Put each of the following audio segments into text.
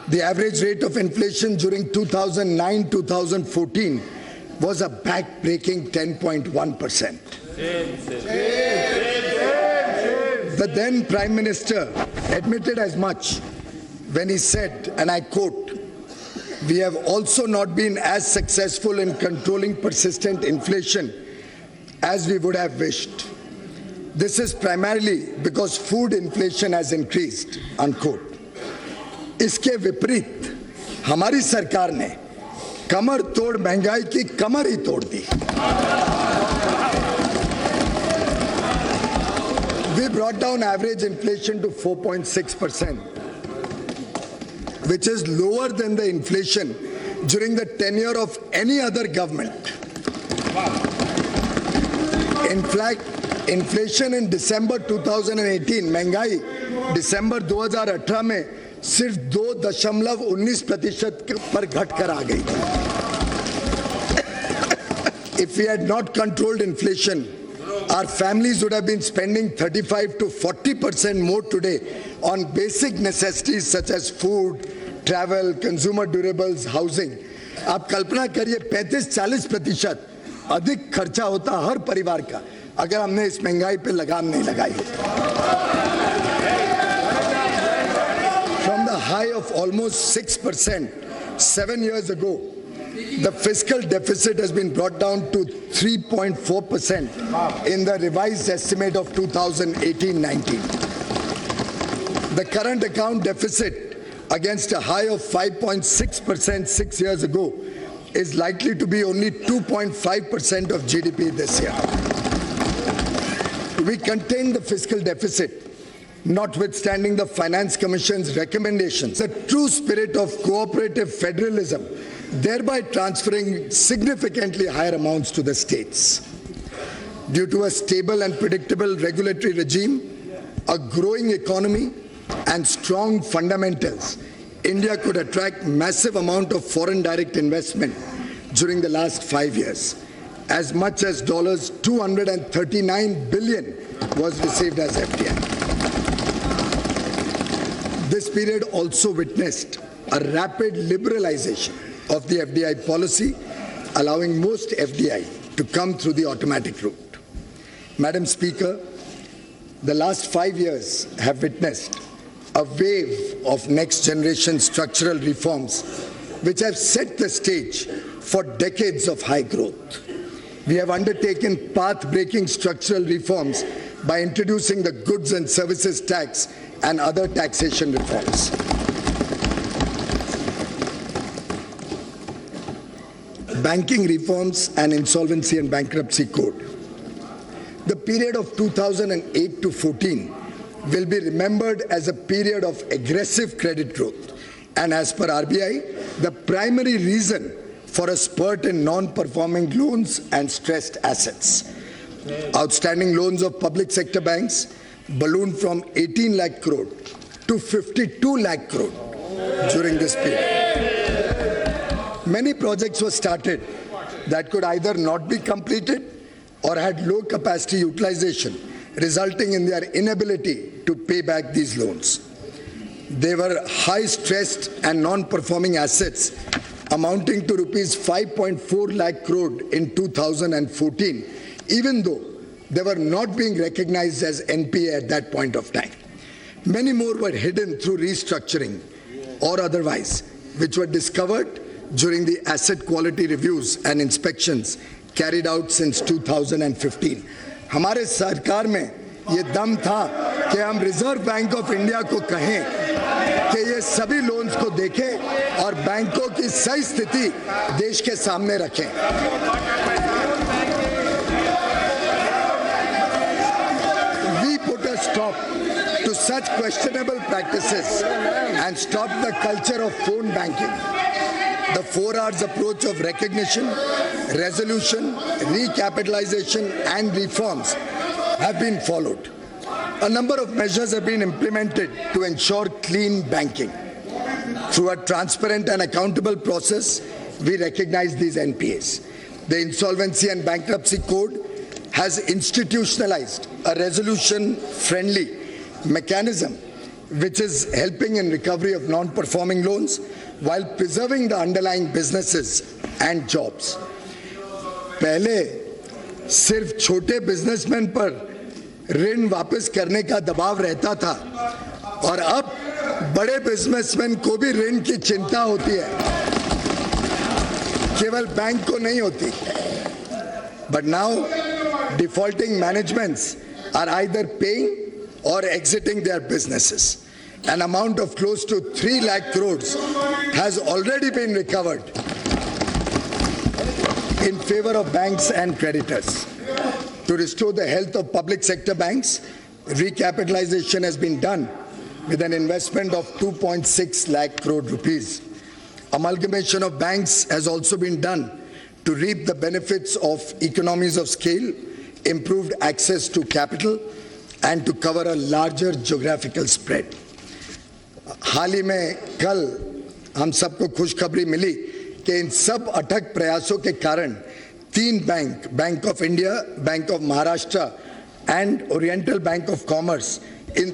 The average rate of inflation during 2009-2014 was a back-breaking 10.1%. The then Prime Minister admitted as much when he said, and I quote, "We have also not been as successful in controlling persistent inflation as we would have wished. This is primarily because food inflation has increased," unquote. इसके विपरीत हमारी सरकार ने कमर तोड़ महंगाई की कमर ही तोड़ दी. We brought down average inflation to 4.6%, which is lower than the inflation during the tenure of any other government. In fact, inflation in December 2018, महंगाई दिसंबर 2018 में सिर्फ 2.19% पर घटकर आ गई. If we had not controlled inflation, our families would have been spending 35 to 40% more today on basic necessities such as food, travel, consumer durables, housing. आप कल्पना करिए 35-40% अधिक खर्चा होता हर परिवार का अगर हमने इस महंगाई पे लगाम नहीं लगाई होती. From the high of almost 6% 7 years ago, the fiscal deficit has been brought down to 3.4% in the revised estimate of 2018-19. The current account deficit, against a high of 5.6% 6 years ago, is likely to be only 2.5% of GDP this year. We contained the fiscal deficit, notwithstanding the Finance Commission's recommendations, the true spirit of cooperative federalism, thereby transferring significantly higher amounts to the states. Due to a stable and predictable regulatory regime, a growing economy, and strong fundamentals, India could attract massive amount of foreign direct investment during the last 5 years. As much as $239 billion was received as FDI. This period also witnessed a rapid liberalization of the FDI policy, allowing most FDI to come through the automatic route. Madam Speaker, the last 5 years have witnessed a wave of next-generation structural reforms which have set the stage for decades of high growth. We have undertaken path-breaking structural reforms by introducing the goods and services tax and other taxation reforms. Banking reforms and insolvency and bankruptcy code. The period of 2008 to 14 will be remembered as a period of aggressive credit growth, and as per RBI, the primary reason for a spurt in non-performing loans and stressed assets. Outstanding loans of public sector banks ballooned from 18 lakh crore to 52 lakh crore during this period. Many projects were started that could either not be completed or had low capacity utilization, resulting in their inability to pay back these loans. They were high-stressed and non-performing assets amounting to rupees 5.4 lakh crore in 2014, even though they were not being recognized as NPA at that point of time. Many more were hidden through restructuring or otherwise, which were discovered during the asset quality reviews and inspections carried out since 2015. हमारे सरकार में ये दम था कि हम reserve bank of India को कहें कि ये सभी लोन्स को देखें और बैंकों की सही स्थिति देश के सामने रखें. We put a stop to such questionable practices and stopped the culture of phone banking. The 4 R's approach of recognition, resolution, recapitalization and reforms have been followed. A number of measures have been implemented to ensure clean banking. Through a transparent and accountable process, we recognize these NPAs. The Insolvency and Bankruptcy Code has institutionalized a resolution-friendly mechanism which is helping in recovery of non-performing loans while preserving the underlying businesses and jobs. पहले सिर्फ छोटे businessman पर ऋण वापस करने का दबाव रहता था और अब बड़े बिजनेसमैन को भी ऋण की चिंता होती है, केवल बैंक को नहीं होती. But now defaulting managements are either paying or exiting their businesses. An amount of close to 3 lakh crores has already been recovered in favor of banks and creditors. To restore the health of public sector banks, recapitalization has been done with an investment of 2.6 lakh crore rupees. Amalgamation of banks has also been done to reap the benefits of economies of scale, improved access to capital, and to cover a larger geographical spread. हाल ही में कल हम सबको खुशखबरी मिली कि इन सब अथक प्रयासों के कारण 3 bank, Bank of India, Bank of Maharashtra and Oriental Bank of Commerce, इन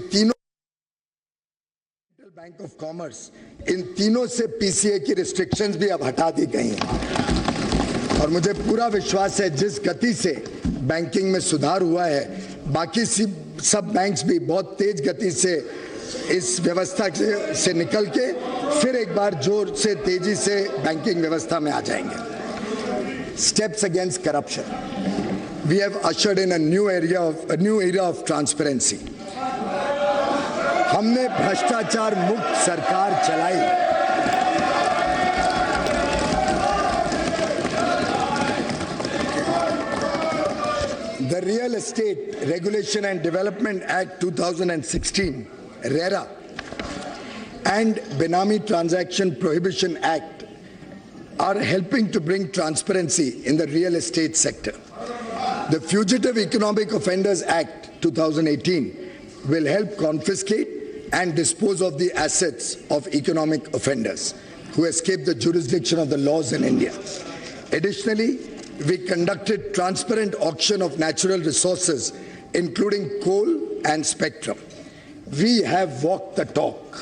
तीनों से पीसीए की रिस्ट्रिक्शंस भी अब हटा दी गई हैं. और मुझे पूरा विश्वास है जिस गति से बैंकिंग में सुधार हुआ है, बाकी सब बैंक्स भी बहुत तेज गति से इस व्यवस्था से निकल के फिर एक बार जोर से तेजी से बैंकिंग व्यवस्था में आ जाएंगे. Steps against corruption. We have ushered in a new era of transparency. हमने भ्रष्टाचार मुक्त सरकार चलाई. The Real Estate Regulation and Development Act 2016, RERA, and Benami Transaction Prohibition Act are helping to bring transparency in the real estate sector. The Fugitive Economic Offenders Act 2018 will help confiscate and dispose of the assets of economic offenders who escape the jurisdiction of the laws in India. Additionally, we conducted transparent auction of natural resources, including coal and spectrum. We have walked the talk.